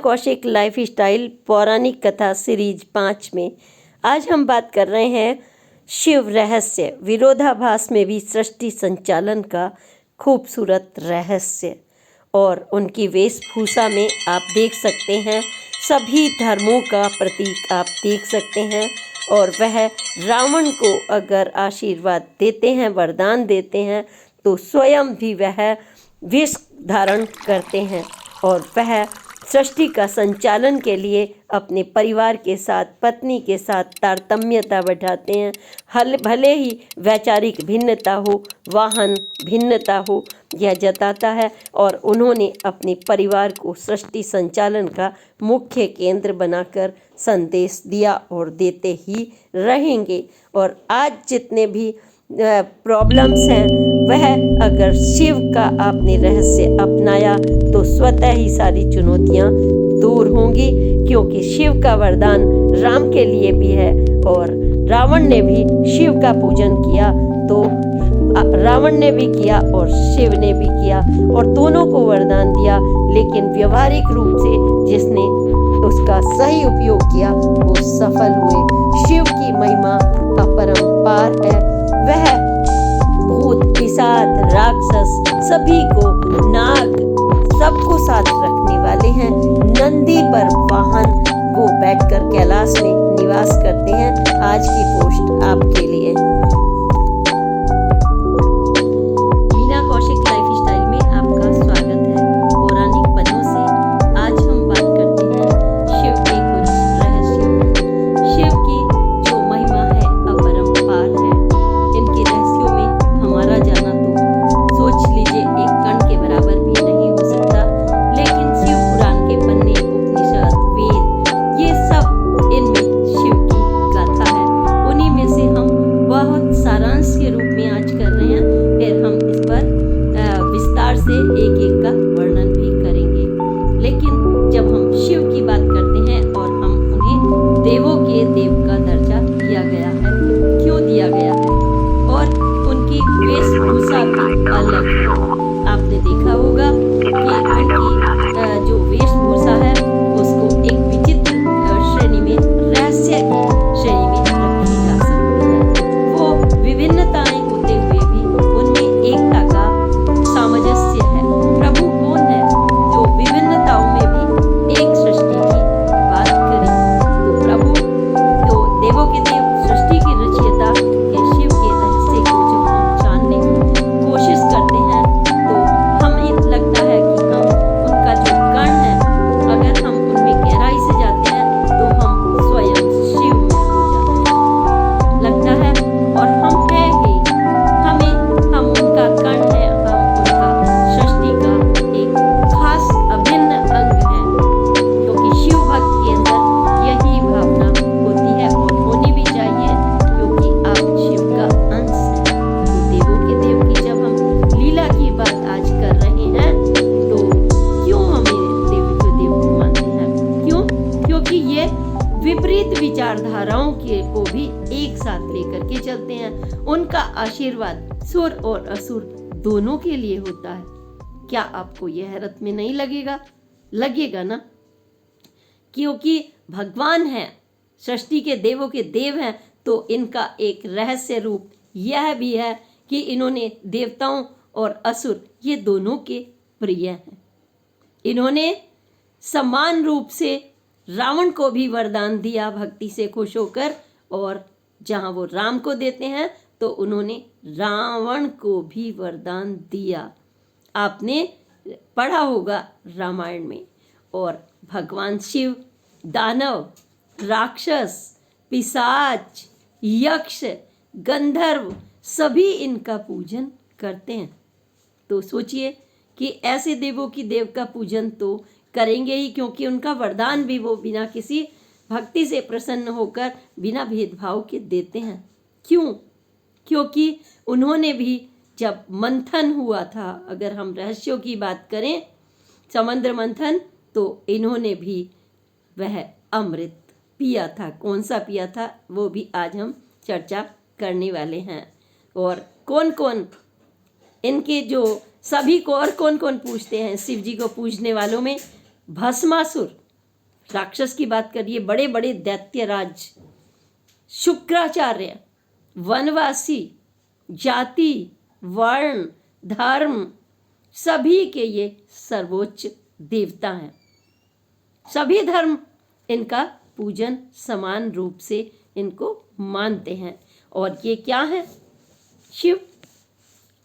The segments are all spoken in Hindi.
कौशिक लाइफ स्टाइल पौराणिक कथा सीरीज 5 में आज हम बात कर रहे हैं शिव रहस्य, विरोधाभास में भी सृष्टि संचालन का खूबसूरत रहस्य। और उनकी वेशभूषा में आप देख सकते हैं, सभी धर्मों का प्रतीक आप देख सकते हैं। और वह रावण को अगर आशीर्वाद देते हैं, वरदान देते हैं, तो स्वयं भी वह विष धारण करते हैं और वह सृष्टि का संचालन के लिए अपने परिवार के साथ, पत्नी के साथ तारतम्यता बैठाते हैं। भले ही वैचारिक भिन्नता हो, वाहन भिन्नता हो, यह जताता है। और उन्होंने अपने परिवार को सृष्टि संचालन का मुख्य केंद्र बनाकर संदेश दिया और देते ही रहेंगे। और आज जितने भी प्रॉब्लम्स हैं, वह अगर शिव का आपने रहस्य अपनाया तो स्वतः ही सारी चुनौतियां दूर होंगी, क्योंकि शिव का वरदान राम के लिए भी है। और रावण ने भी शिव का पूजन किया, तो रावण ने भी किया और शिव ने भी किया, और दोनों को वरदान दिया। लेकिन व्यवहारिक रूप से जिसने उसका सही उपयोग किया वो सफल हुए। शिव की महिमा अपरंपार है। वह भूत, पिशाच, राक्षस, सभी को, नाग, सबको साथ रखने वाले हैं। नंदी पर वाहन वो बैठकर कैलाश में निवास करते हैं। आज की पोस्ट आपके लिए। मीना कौशिक लाइफ स्टाइल में आपका स्वागत है। पौराणिक पदों से आज हम बात करते हैं शिव के कुछ रहस्यों। शिव की जो महिमा है अपरंपार है। इनके रहस्यों में हमारा जाना तो सोच लीजिए एक कण के बराबर भी नहीं हो सकता। लेकिन शिव पुराण के पन्ने, उपनिषद, वेद, ये सब इनमें शिव की गाथा है। उन्हीं में से हम बहुत सारांश के रूप में आज कर रहे हैं। फिर हम इस पर विस्तार से एक एक का वर्णन भी करेंगे। लेकिन जब हम शिव की बात करते हैं और हम उन्हें देवों के देव का दर्जा दिया गया है, क्यों दिया गया है, और उनकी वेशभूषा भी अलग है। आपने देखा होगा कि उनकी जो वेशभूषा है उसको एक विचित्र श्रेणी में, रहस्य की श्रेणी में रखी जा सकती है। वो विभिन्नताएं होते हुए भी उनमें एकता का सामंजस्य है। प्रभु कौन है जो विभिन्नताओं में भी एक सृष्टि की बात करे? तो प्रभु तो देवों के देव, सृष्टि की रचयिता के शिव के रहस्य को जब हम जानने की कोशिश करते हैं तो हमें लगता है कि हम उनका जो कण है, अगर हम उनमें गहराई से जाते हैं तो हम स्वयं शिव में हो जाते हैं, लगता है। और हम है ही, हम उनका कण है, हम उनका सृष्टि का एक खास अभिन्न अंग है। क्योंकि शिव भक्त के अंदर यही भावना होती है और होनी भी चाहिए, क्योंकि आप शिव का अंश हैं। तो देवों के देव की जब हम लीला की बात आज कर रहे हैं तो क्यों हमें देवी को देव मानते हैं? क्यों? क्योंकि ये विपरीत विचारधाराओं के को भी एक साथ लेकर के चलते हैं। उनका आशीर्वाद सुर और असुर दोनों के लिए होता है। क्या आपको यह हैरत में नहीं लगेगा? लगेगा ना, क्योंकि भगवान है, सृष्टि के देवों के देव हैं। तो इनका एक रहस्य रूप यह भी है कि इन्होंने देवताओं और असुर ये दोनों के प्रिय हैं। इन्होंने समान रूप से रावण को भी वरदान दिया भक्ति से खुश होकर, और जहां वो राम को देते हैं तो उन्होंने रावण को भी वरदान दिया। आपने पढ़ा होगा रामायण में। और भगवान शिव दानव, राक्षस, पिशाच, यक्ष, गंधर्व सभी इनका पूजन करते हैं। तो सोचिए कि ऐसे देवों की देव का पूजन तो करेंगे ही, क्योंकि उनका वरदान भी वो बिना किसी भक्ति से प्रसन्न होकर बिना भेदभाव के देते हैं। क्यों? क्योंकि उन्होंने भी जब मंथन हुआ था, अगर हम रहस्यों की बात करें, समुद्र मंथन, तो इन्होंने भी वह अमृत पिया था। कौन सा पिया था वो भी आज हम चर्चा करने वाले हैं। और कौन कौन इनके जो सभी को, और कौन कौन पूजते हैं शिव जी को पूजने वालों में? भस्मासुर राक्षस की बात करिए, बड़े बड़े दैत्यराज, शुक्राचार्य, वनवासी, जाति, वर्ण, धर्म, सभी के ये सर्वोच्च देवता हैं। सभी धर्म इनका पूजन समान रूप से इनको मानते हैं। और ये क्या है? शिव।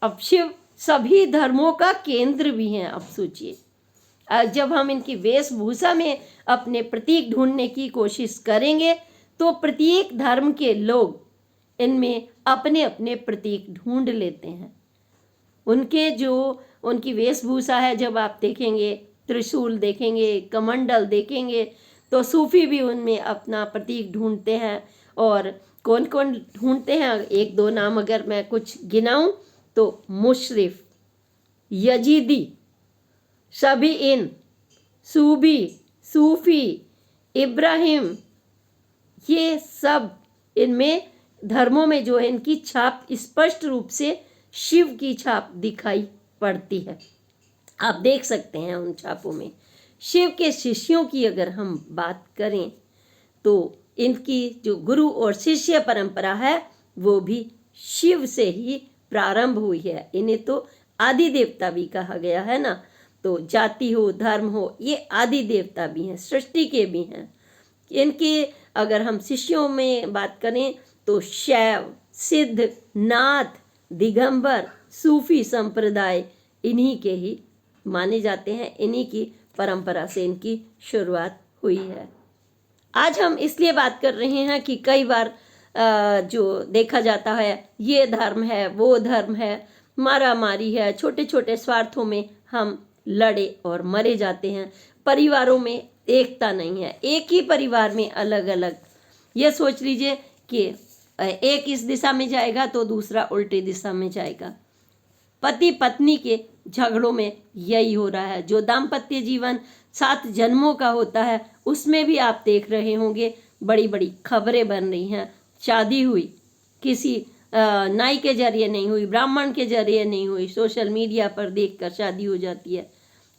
अब शिव सभी धर्मों का केंद्र भी हैं। अब सोचिए, जब हम इनकी वेशभूषा में अपने प्रतीक ढूंढने की कोशिश करेंगे तो प्रत्येक धर्म के लोग इनमें अपने अपने प्रतीक ढूंढ लेते हैं। उनकी वेशभूषा है, जब आप देखेंगे, त्रिशूल देखेंगे, कमंडल देखेंगे, तो सूफी भी उनमें अपना प्रतीक ढूंढते हैं। और कौन कौन ढूंढते हैं, एक दो नाम अगर मैं कुछ गिनाऊं तो मुशरिफ, यजीदी, शबीइन, सूबी, सूफी, इब्राहिम, ये सब इनमें धर्मों में जो है इनकी छाप स्पष्ट रूप से शिव की छाप दिखाई पड़ती है। आप देख सकते हैं उन छापों में। शिव के शिष्यों की अगर हम बात करें तो इनकी जो गुरु और शिष्य परंपरा है वो भी शिव से ही प्रारंभ हुई है। इन्हें तो आदि देवता भी कहा गया है ना। तो जाति हो, धर्म हो, ये आदि देवता भी हैं, सृष्टि के भी हैं। इनके अगर हम शिष्यों में बात करें तो शैव, सिद्ध, नाथ, दिगंबर, सूफी संप्रदाय इन्हीं के ही माने जाते हैं। इन्हीं की परंपरा से इनकी शुरुआत हुई है। आज हम इसलिए बात कर रहे हैं कि कई बार जो देखा जाता है ये धर्म है, वो धर्म है, मारा मारी है, छोटे छोटे स्वार्थों में हम लड़े और मरे जाते हैं। परिवारों में एकता नहीं है, एक ही परिवार में अलग अलग। ये सोच लीजिए कि एक इस दिशा में जाएगा तो दूसरा उल्टी दिशा में जाएगा। पति पत्नी के झगड़ों में यही हो रहा है। जो दाम्पत्य जीवन 7 जन्मों का होता है उसमें भी आप देख रहे होंगे बड़ी बड़ी खबरें बन रही हैं। शादी हुई किसी नाई के जरिए नहीं हुई, ब्राह्मण के जरिए नहीं हुई, सोशल मीडिया पर देखकर शादी हो जाती है।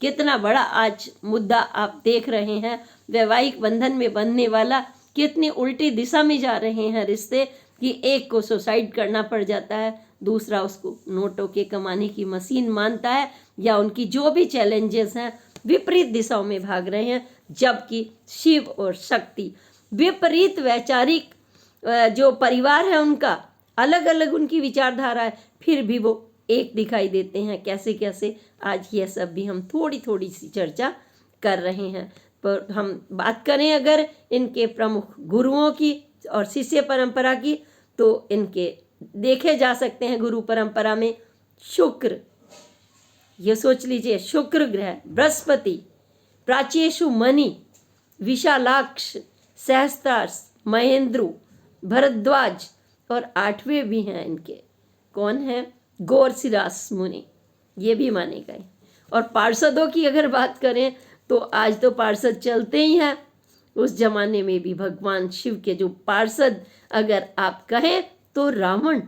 कितना बड़ा आज मुद्दा आप देख रहे हैं। वैवाहिक बंधन में बंधने वाला कितनी उल्टी दिशा में जा रहे हैं रिश्ते कि एक को सुसाइड करना पड़ जाता है, दूसरा उसको नोटों के कमाने की मशीन मानता है, या उनकी जो भी चैलेंजेस हैं विपरीत दिशाओं में भाग रहे हैं। जबकि शिव और शक्ति विपरीत वैचारिक जो परिवार है उनका अलग अलग उनकी विचारधारा है, फिर भी वो एक दिखाई देते हैं। कैसे कैसे आज ये सब भी हम थोड़ी थोड़ी सी चर्चा कर रहे हैं। पर हम बात करें अगर इनके प्रमुख गुरुओं की और शिष्य परंपरा की तो इनके देखे जा सकते हैं गुरु परंपरा में शुक्र। ये सोच लीजिए, शुक्र ग्रह, बृहस्पति, प्राचेशु मणि, विशालाक्ष, सहस्त्रार्ष, महेंद्रु, भरद्वाज और 8वें भी हैं इनके। कौन है? गौरसिरास मुनि, ये भी माने गए। और पार्षदों की अगर बात करें तो आज तो पार्षद चलते ही हैं। उस जमाने में भी भगवान शिव के जो पार्षद अगर आप कहें तो रावण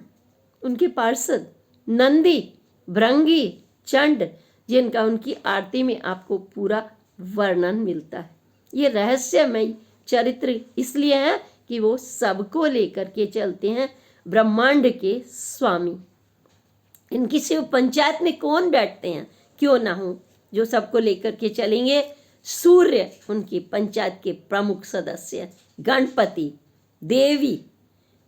उनके पार्षद, नंदी, भृंगी, चंड, जिनका उनकी आरती में आपको पूरा वर्णन मिलता है। ये रहस्यमय चरित्र इसलिए है कि वो सबको लेकर के चलते हैं, ब्रह्मांड के स्वामी। इनकी शिव पंचायत में कौन बैठते हैं? क्यों ना हो जो सबको लेकर के चलेंगे। सूर्य उनकी पंचायत के प्रमुख सदस्य, गणपति, देवी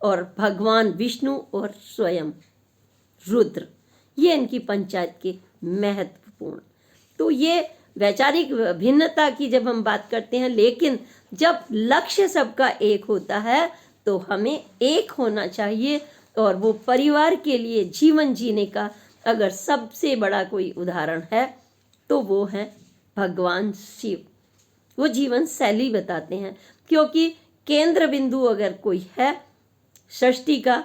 और भगवान विष्णु और स्वयं रुद्र, ये इनकी पंचायत के महत्वपूर्ण। तो ये वैचारिक भिन्नता की जब हम बात करते हैं, लेकिन जब लक्ष्य सबका एक होता है तो हमें एक होना चाहिए। और वो परिवार के लिए जीवन जीने का अगर सबसे बड़ा कोई उदाहरण है तो वो है भगवान शिव। वो जीवन शैली बताते हैं, क्योंकि केंद्र बिंदु अगर कोई है सृष्टि का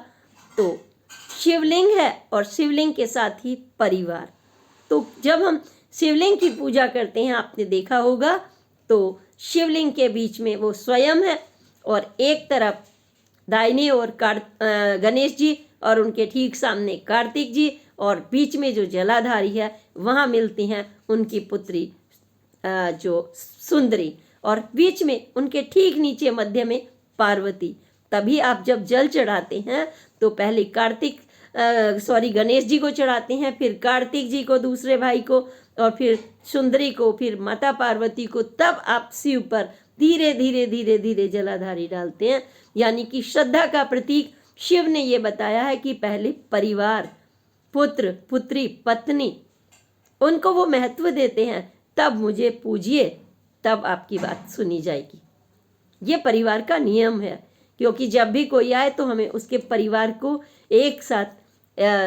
तो शिवलिंग है, और शिवलिंग के साथ ही परिवार। तो जब हम शिवलिंग की पूजा करते हैं, आपने देखा होगा, तो शिवलिंग के बीच में वो स्वयं है और एक तरफ दाहिनी ओर गणेश जी और उनके ठीक सामने कार्तिक जी, और बीच में जो जलाधारी है वहाँ मिलती हैं उनकी पुत्री जो सुंदरी, और बीच में उनके ठीक नीचे मध्य में पार्वती। तभी आप जब जल चढ़ाते हैं तो पहले गणेश जी को चढ़ाते हैं, फिर कार्तिक जी को, दूसरे भाई को, और फिर सुंदरी को, फिर माता पार्वती को, तब आप शिव पर धीरे धीरे धीरे धीरे जलाधारी डालते हैं। यानी कि श्रद्धा का प्रतीक शिव ने ये बताया है कि पहले परिवार, पुत्र, पुत्री, पत्नी, उनको वो महत्व देते हैं, तब मुझे पूजिए, तब आपकी बात सुनी जाएगी। ये परिवार का नियम है, क्योंकि जब भी कोई आए तो हमें उसके परिवार को एक साथ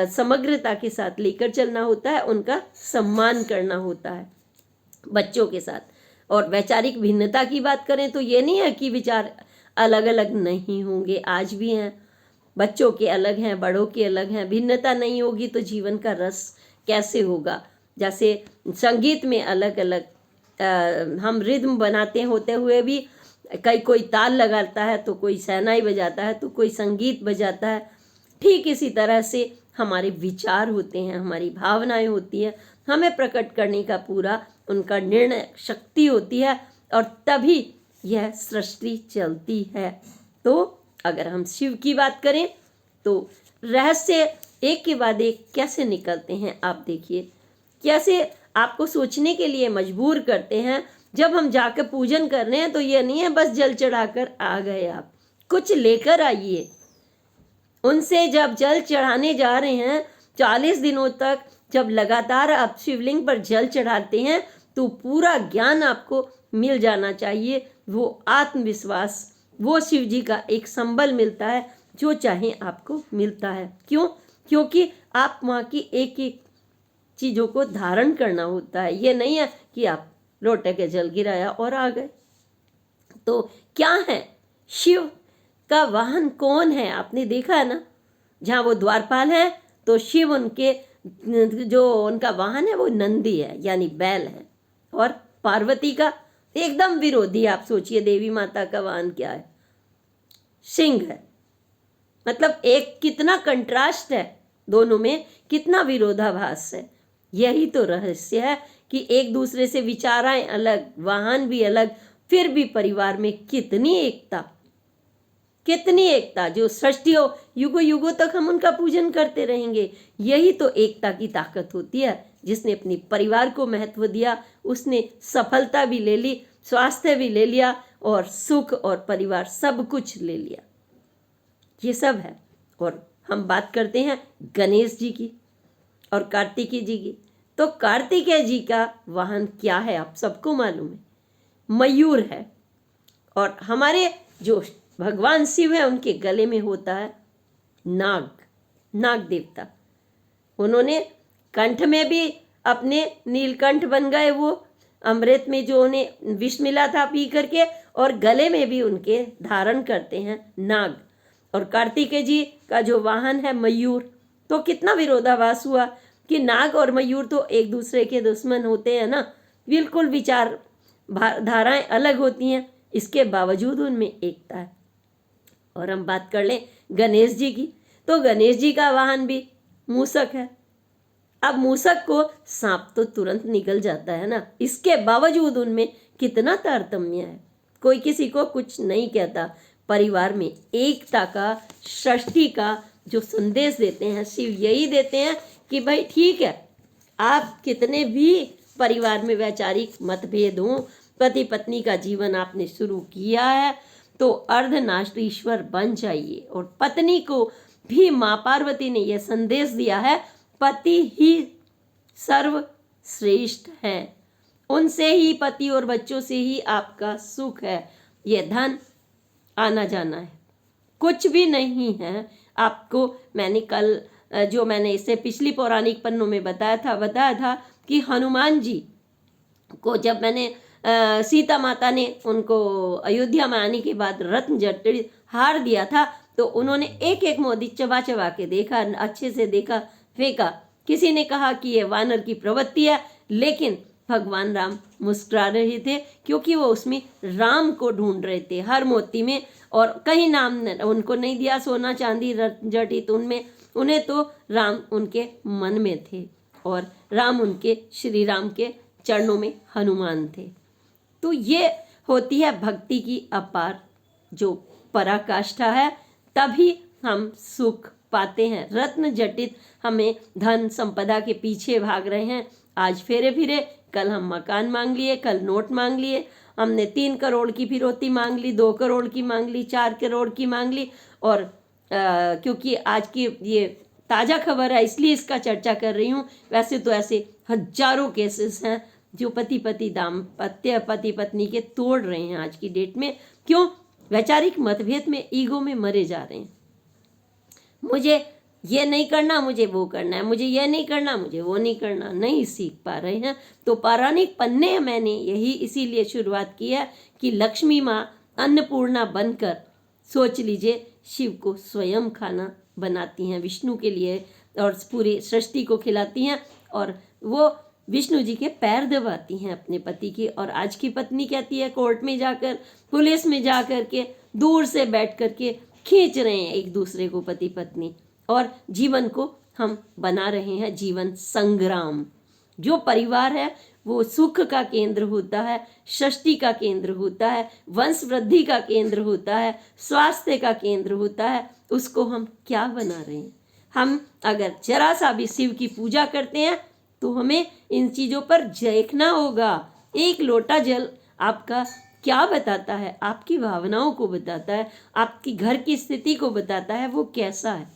समग्रता के साथ लेकर चलना होता है, उनका सम्मान करना होता है बच्चों के साथ। और वैचारिक भिन्नता की बात करें तो ये नहीं है कि विचार अलग अलग नहीं होंगे, आज भी हैं। बच्चों के अलग हैं, बड़ों के अलग हैं। भिन्नता नहीं होगी तो जीवन का रस कैसे होगा। जैसे संगीत में अलग अलग हम रिद्म बनाते होते हुए भी कोई ताल लगाता है तो कोई शहनाई बजाता है तो कोई संगीत बजाता है। ठीक इसी तरह से हमारे विचार होते हैं, हमारी भावनाएं होती हैं, हमें प्रकट करने का पूरा उनका निर्णय शक्ति होती है, और तभी यह सृष्टि चलती है। तो अगर हम शिव की बात करें तो रहस्य एक के बाद एक कैसे निकलते हैं आप देखिए, कैसे आपको सोचने के लिए मजबूर करते हैं। जब हम जाकर पूजन कर रहे हैं तो ये नहीं है बस जल चढ़ाकर आ गए, आप कुछ लेकर आइए। उनसे जब जल चढ़ाने जा रहे हैं 40 दिनों तक जब लगातार आप शिवलिंग पर जल चढ़ाते हैं तो पूरा ज्ञान आपको मिल जाना चाहिए, वो आत्मविश्वास, वो शिव जी का एक संबल मिलता है, जो चाहे आपको मिलता है। क्यों? क्योंकि आप वहाँ की एक एक चीज़ों को धारण करना होता है। ये नहीं है कि आप लोटे के जल गिराया और आ गए। तो क्या है शिव का वाहन, कौन है? आपने देखा है ना, जहाँ वो द्वारपाल है तो शिव उनके जो उनका वाहन है वो नंदी है, यानी बैल है। और पार्वती का एकदम विरोधी, आप सोचिए देवी माता का वाहन क्या है? सिंह है। मतलब एक कितना कंट्रास्ट है दोनों में, कितना विरोधाभास है। यही तो रहस्य है कि एक दूसरे से विचाराएं अलग, वाहन भी अलग, फिर भी परिवार में कितनी एकता, कितनी एकता, जो सृष्टियों युगों युगों तक हम उनका पूजन करते रहेंगे। यही तो एकता की ताकत होती है। जिसने अपनी परिवार को महत्व दिया उसने सफलता भी ले ली, स्वास्थ्य भी ले लिया, और सुख और परिवार सब कुछ ले लिया। ये सब है। और हम बात करते हैं गणेश जी की और कार्तिकेय जी की। तो कार्तिकेय जी का वाहन क्या है आप सबको मालूम है, मयूर है। और हमारे जो भगवान शिव है उनके गले में होता है नाग, नाग देवता। उन्होंने कंठ में भी अपने नीलकंठ बन गए, वो अमृत में जो उन्हें विष मिला था पी करके, और गले में भी उनके धारण करते हैं नाग। और कार्तिकेय जी का जो वाहन है मयूर। तो कितना विरोधाभास हुआ कि नाग और मयूर तो एक दूसरे के दुश्मन होते हैं ना, बिल्कुल विचार धाराएं अलग होती हैं, इसके बावजूद उनमें एकता है। और हम बात कर लें गणेश जी की, तो गणेश जी का वाहन भी मूसक है। अब मूसक को सांप तो तुरंत निकल जाता है ना, इसके बावजूद उनमें कितना तारतम्य है। कोई किसी को कुछ नहीं कहता। परिवार में एकता का, सृष्टि का जो संदेश देते हैं शिव, यही देते हैं कि भाई ठीक है, आप कितने भी परिवार में वैचारिक मतभेद हों, पति पत्नी का जीवन आपने शुरू किया है तो अर्धनारीश्वर बन जाइए। और पत्नी को भी माँ पार्वती ने यह संदेश दिया है, पति ही सर्वश्रेष्ठ है, उनसे ही, पति और बच्चों से ही आपका सुख है। यह धन आना जाना है, कुछ भी नहीं है। आपको मैंने कल जो मैंने इससे पिछली पौराणिक पन्नों में बताया था कि हनुमान जी को जब मैंने सीता माता ने उनको अयोध्या में आने के बाद रत्न जटित हार दिया था, तो उन्होंने एक एक मोती चबा चबा के देखा, अच्छे से देखा, फेंका। किसी ने कहा कि ये वानर की प्रवृत्ति है, लेकिन भगवान राम मुस्कुरा रहे थे, क्योंकि वो उसमें राम को ढूंढ रहे थे हर मोती में। और कहीं नाम उनको नहीं दिया, सोना चांदी जटित उनमें, उन्हें तो राम उनके मन में थे, और राम उनके, श्री राम के चरणों में हनुमान थे। तो ये होती है भक्ति की अपार जो पराकाष्ठा है, तभी हम सुख पाते हैं। रत्न जटित हमें धन संपदा के पीछे भाग रहे हैं, आज फेरे फिरे, कल हम मकान मांग लिए, कल नोट मांग लिए, हमने 3 करोड़ की फिरौती मांग ली, 2 करोड़ की मांग ली, 4 करोड़ की मांग ली। और क्योंकि आज की ये ताज़ा खबर है इसलिए इसका चर्चा कर रही हूँ। वैसे तो ऐसे हजारों केसेस हैं जो पति पत्नी के तोड़ रहे हैं आज की डेट में। क्यों? वैचारिक मतभेद में, ईगो में मरे जा रहे हैं। मुझे ये नहीं करना, मुझे वो करना है, मुझे ये नहीं करना, मुझे वो नहीं करना, नहीं सीख पा रहे हैं। तो पौराणिक पन्ने मैंने यही इसीलिए शुरुआत की है कि लक्ष्मी माँ अन्नपूर्णा बनकर, सोच लीजिए, शिव को स्वयं खाना बनाती हैं विष्णु के लिए और पूरी सृष्टि को खिलाती हैं, और वो विष्णु जी के पैर दबाती हैं अपने पति की। और आज की पत्नी कहती है कोर्ट में जाकर, पुलिस में जाकर के, दूर से बैठ कर के खींच रहे हैं एक दूसरे को पति पत्नी, और जीवन को हम बना रहे हैं जीवन संग्राम। जो परिवार है वो सुख का केंद्र होता है, सृष्टि का केंद्र होता है, वंश वृद्धि का केंद्र होता है, स्वास्थ्य का केंद्र होता है, उसको हम क्या बना रहे हैं? हम अगर जरा सा भी शिव की पूजा करते हैं तो हमें इन चीज़ों पर देखना होगा। एक लोटा जल आपका क्या बताता है? आपकी भावनाओं को बताता है, आपकी घर की स्थिति को बताता है, वो कैसा है।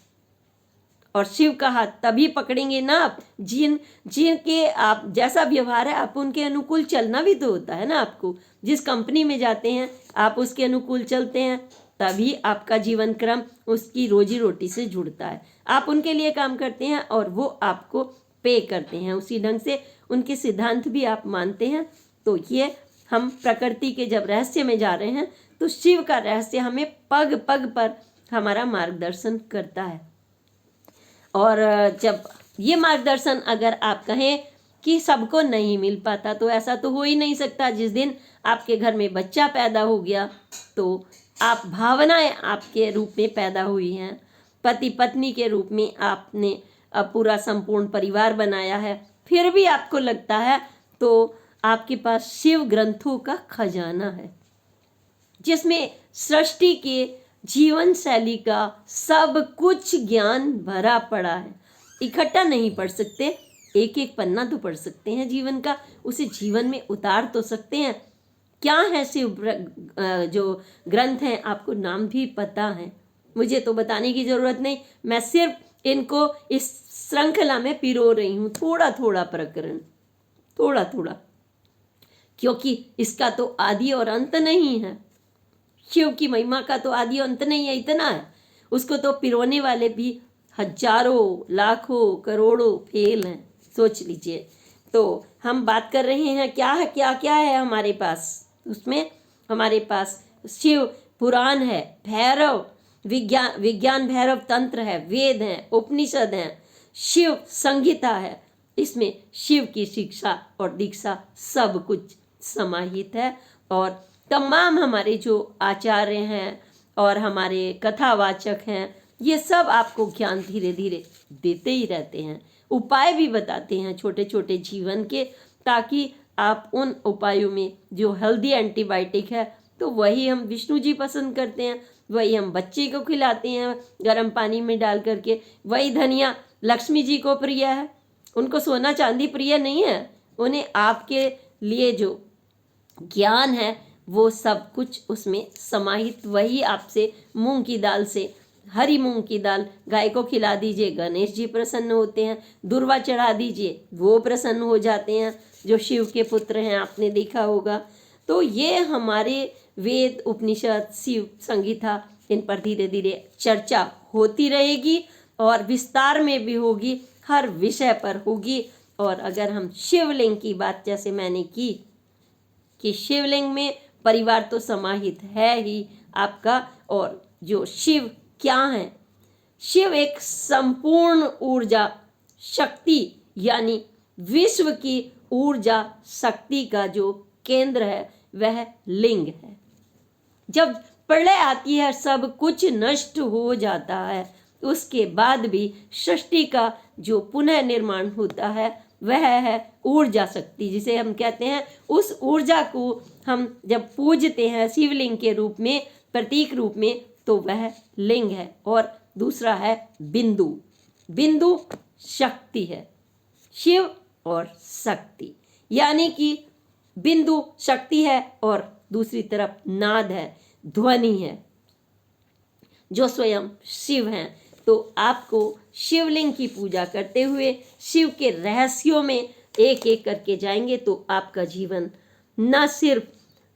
और शिव का हाथ तभी पकड़ेंगे ना आप जिनके आप जैसा व्यवहार है, आप उनके अनुकूल चलना भी तो होता है ना। आपको जिस कंपनी में जाते हैं आप उसके अनुकूल चलते हैं, तभी आपका जीवन क्रम उसकी रोजी रोटी से जुड़ता है। आप उनके लिए काम करते हैं और वो आपको पे करते हैं उसी ढंग से, उनके सिद्धांत भी आप मानते हैं। तो ये हम प्रकृति के जब रहस्य में जा रहे हैं तो शिव का रहस्य हमें पग पग पर हमारा मार्गदर्शन करता है। और जब ये मार्गदर्शन अगर आप कहें कि सबको नहीं मिल पाता, तो ऐसा तो हो ही नहीं सकता। जिस दिन आपके घर में बच्चा पैदा हो गया तो आप भावनाएं आपके रूप में पैदा हुई हैं, पति पत्नी के रूप में आपने पूरा संपूर्ण परिवार बनाया है, फिर भी आपको लगता है तो आपके पास शिव ग्रंथों का खजाना है जिसमें सृष्टि के जीवन शैली का सब कुछ ज्ञान भरा पड़ा है। इकट्ठा नहीं पढ़ सकते, एक एक पन्ना तो पढ़ सकते हैं जीवन का, उसे जीवन में उतार तो सकते हैं। क्या है शिव जो ग्रंथ हैं, आपको नाम भी पता है, मुझे तो बताने की जरूरत नहीं। मैं सिर्फ इनको इस श्रृंखला में पिरो रही हूँ, थोड़ा थोड़ा प्रकरण, थोड़ा थोड़ा, क्योंकि इसका तो आदि और अंत नहीं है। शिव की महिमा का तो आदि अंत नहीं है, इतना है। उसको तो पिरोने वाले भी हजारों लाखों करोड़ों फेल हैं, सोच लीजिए। तो हम बात कर रहे हैं क्या है, क्या क्या है हमारे पास। उसमें हमारे पास शिव पुराण है, भैरव विज्ञान भैरव तंत्र है, वेद हैं, उपनिषद हैं, शिव संगीता है। इसमें शिव की शिक्षा और दीक्षा सब कुछ समाहित है। और तमाम हमारे जो आचार्य हैं और हमारे कथावाचक हैं, ये सब आपको ज्ञान धीरे धीरे देते ही रहते हैं, उपाय भी बताते हैं छोटे छोटे जीवन के, ताकि आप उन उपायों में जो हेल्दी एंटीबायोटिक है, तो वही हम विष्णु जी पसंद करते हैं, वही हम बच्चे को खिलाते हैं गर्म पानी में डाल करके। वही धनिया लक्ष्मी जी को प्रिय है, उनको सोना चांदी प्रिय नहीं है, उन्हें आपके लिए जो ज्ञान है वो सब कुछ उसमें समाहित। वही आपसे मूंग की दाल से, हरी मूंग की दाल गाय को खिला दीजिए, गणेश जी प्रसन्न होते हैं। दूर्वा चढ़ा दीजिए, वो प्रसन्न हो जाते हैं, जो शिव के पुत्र हैं, आपने देखा होगा। तो ये हमारे वेद उपनिषद शिव संगीता, इन पर धीरे धीरे चर्चा होती रहेगी और विस्तार में भी होगी, हर विषय पर होगी। और अगर हम शिवलिंग की बात जैसे मैंने की कि शिवलिंग में परिवार तो समाहित है ही आपका, और जो शिव क्या है, शिव एक संपूर्ण ऊर्जा शक्ति यानी विश्व की ऊर्जा शक्ति का जो केंद्र है वह लिंग है। जब प्रलय आती है सब कुछ नष्ट हो जाता है, उसके बाद भी सृष्टि का जो पुनः निर्माण होता है वह है ऊर्जा शक्ति, जिसे हम कहते हैं। उस ऊर्जा को हम जब पूजते हैं शिवलिंग के रूप में, प्रतीक रूप में, तो वह लिंग है। और दूसरा है बिंदु। बिंदु शक्ति है, शिव और शक्ति, यानी कि बिंदु शक्ति है और दूसरी तरफ नाद है, ध्वनि है, जो स्वयं शिव हैं। तो आपको शिवलिंग की पूजा करते हुए शिव के रहस्यों में एक एक करके जाएंगे तो आपका जीवन न सिर्फ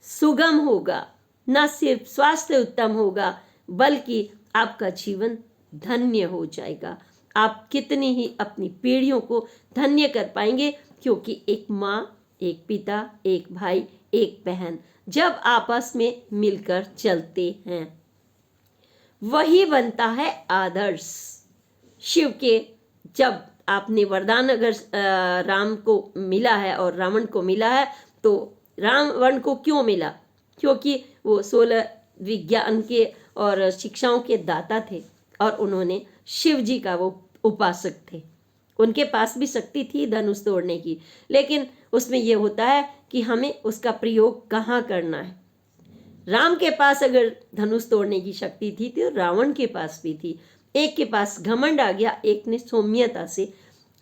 सुगम होगा, न सिर्फ स्वास्थ्य उत्तम होगा, बल्कि आपका जीवन धन्य हो जाएगा। आप कितनी ही अपनी पीढ़ियों को धन्य कर पाएंगे, क्योंकि एक माँ, एक पिता, एक भाई, एक बहन जब आपस में मिलकर चलते हैं, वही बनता है आदर्श। शिव के जब आपने वरदान अगर राम को मिला है और रावण को मिला है, तो रावण को क्यों मिला? क्योंकि वो 16 विज्ञान के और शिक्षाओं के दाता थे और उन्होंने शिव जी का वो उपासक थे। उनके पास भी शक्ति थी धनुष तोड़ने की, लेकिन उसमें ये होता है कि हमें उसका प्रयोग कहाँ करना है। राम के पास अगर धनुष तोड़ने की शक्ति थी तो रावण के पास भी थी। एक के पास घमंड आ गया, एक ने सौम्यता से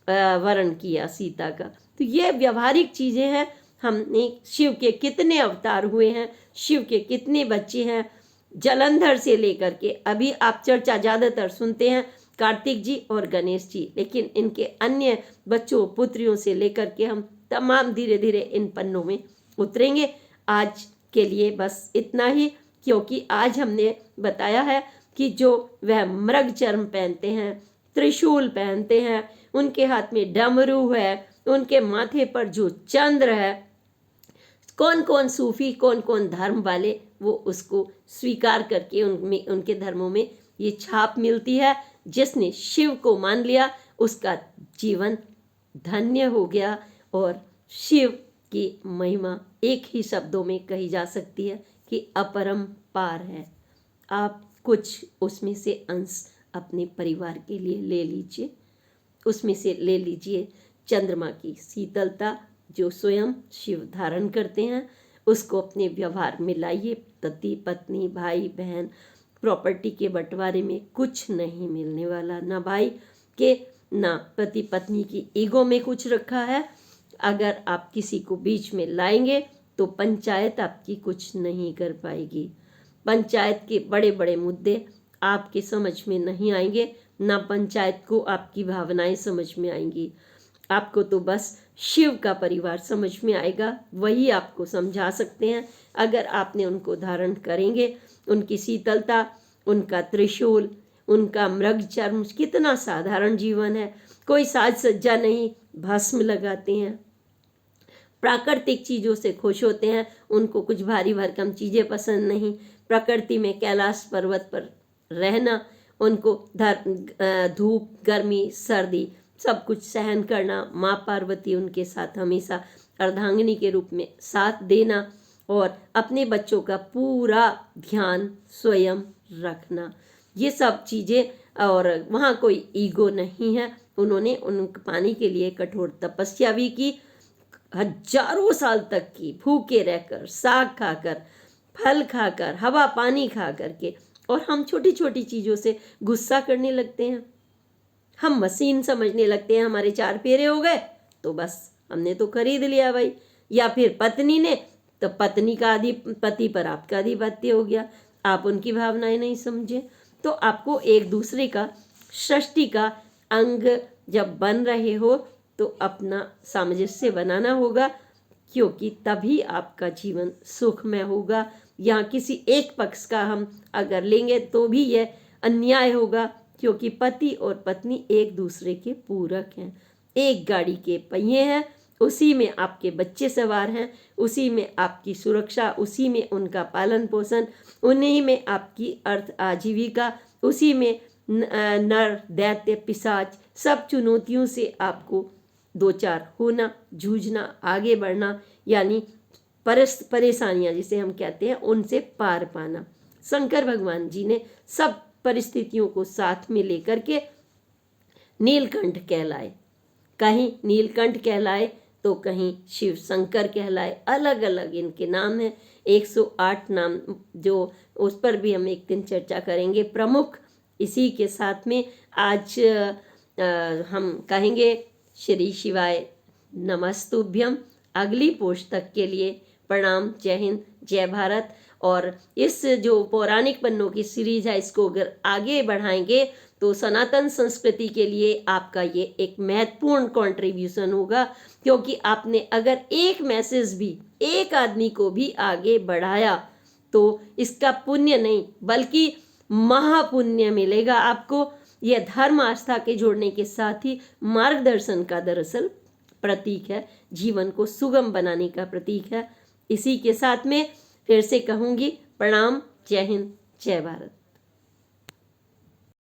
वर्ण किया सीता का। तो ये व्यवहारिक चीजें हैं। हमने शिव के कितने अवतार हुए हैं, शिव के कितने बच्चे हैं, जलंधर से लेकर के अभी आप चर्चा ज़्यादातर सुनते हैं कार्तिक जी और गणेश जी, लेकिन इनके अन्य बच्चों पुत्रियों से लेकर के हम तमाम धीरे धीरे इन पन्नों में उतरेंगे। आज के लिए बस इतना ही, क्योंकि आज हमने बताया है कि जो वह मृग चर्म पहनते हैं, त्रिशूल पहनते हैं, उनके हाथ में डमरू है, उनके माथे पर जो चंद्र है, कौन कौन सूफी, कौन कौन धर्म वाले वो उसको स्वीकार करके उनमें, उनके धर्मों में ये छाप मिलती है। जिसने शिव को मान लिया उसका जीवन धन्य हो गया। और शिव की महिमा एक ही शब्दों में कही जा सकती है कि अपरंपार है। आप कुछ उसमें से अंश अपने परिवार के लिए ले लीजिए। उसमें से ले लीजिए चंद्रमा की शीतलता जो स्वयं शिव धारण करते हैं, उसको अपने व्यवहार में लाइए। पति पत्नी, भाई बहन, प्रॉपर्टी के बंटवारे में कुछ नहीं मिलने वाला, ना भाई के ना पति पत्नी की ईगो में कुछ रखा है। अगर आप किसी को बीच में लाएंगे तो पंचायत आपकी कुछ नहीं कर पाएगी। पंचायत के बड़े बड़े मुद्दे आपके समझ में नहीं आएंगे, ना पंचायत को आपकी भावनाएं समझ में आएंगी। आपको तो बस शिव का परिवार समझ में आएगा, वही आपको समझा सकते हैं। अगर आपने उनको धारण करेंगे, उनकी शीतलता, उनका त्रिशूल, उनका मृग चर्म, कितना साधारण जीवन है, कोई साज सज्जा नहीं, भस्म लगाते हैं, प्राकृतिक चीज़ों से खुश होते हैं, उनको कुछ भारी भरकम चीज़ें पसंद नहीं। प्रकृति में कैलाश पर्वत पर रहना, उनको धूप, गर्मी, सर्दी सब कुछ सहन करना, माँ पार्वती उनके साथ हमेशा अर्धांगिनी के रूप में साथ देना और अपने बच्चों का पूरा ध्यान स्वयं रखना, ये सब चीज़ें। और वहाँ कोई ईगो नहीं है। उन्होंने उन पाने के लिए कठोर तपस्या भी की, हजारों साल तक की, भूखे रहकर, साग खाकर, फल खाकर, हवा पानी खा करके। और हम छोटी छोटी चीज़ों से गुस्सा करने लगते हैं, हम मशीन समझने लगते हैं। हमारे 4 फेरे हो गए तो बस हमने तो खरीद लिया भाई। या फिर पत्नी ने, तो पत्नी का पति पर आपका आधिपत्य हो गया, आप उनकी भावनाएं नहीं समझे। तो आपको एक दूसरे का, सृष्टि का अंग जब बन रहे हो तो अपना सामंजस्य बनाना होगा, क्योंकि तभी आपका जीवन सुखमय होगा। यहाँ किसी एक पक्ष का हम अगर लेंगे तो भी यह अन्याय होगा, क्योंकि पति और पत्नी एक दूसरे के पूरक हैं, एक गाड़ी के पहिए हैं, उसी में आपके बच्चे सवार हैं, उसी में आपकी सुरक्षा, उसी में उनका पालन पोषण, उन्हीं में आपकी अर्थ आजीविका, उसी में नर दैत्य पिशाच, सब चुनौतियों से आपको 2-4 होना, जूझना, आगे बढ़ना, यानी परेशानियां जिसे हम कहते हैं उनसे पार पाना। शंकर भगवान जी ने सब परिस्थितियों को साथ में लेकर के नीलकंठ कहलाए। कहीं नीलकंठ कहलाए तो कहीं शिव शंकर कहलाए, अलग अलग इनके नाम हैं। 108 नाम जो, उस पर भी हम एक दिन चर्चा करेंगे प्रमुख। इसी के साथ में आज हम कहेंगे श्री शिवाय नमस्तुभ्यम। अगली पोस्ट तक के लिए प्रणाम, जय हिंद, जय भारत। और इस जो पौराणिक पन्नों की सीरीज है, इसको अगर आगे बढ़ाएंगे तो सनातन संस्कृति के लिए आपका ये एक महत्वपूर्ण कंट्रीब्यूशन होगा, क्योंकि आपने अगर एक मैसेज भी एक आदमी को भी आगे बढ़ाया तो इसका पुण्य नहीं बल्कि महापुण्य मिलेगा आपको। यह धर्म आस्था के जोड़ने के साथ ही मार्गदर्शन का दरअसल प्रतीक है, जीवन को सुगम बनाने का प्रतीक है। इसी के साथ में फिर से कहूंगी प्रणाम, जय हिंद, जय भारत।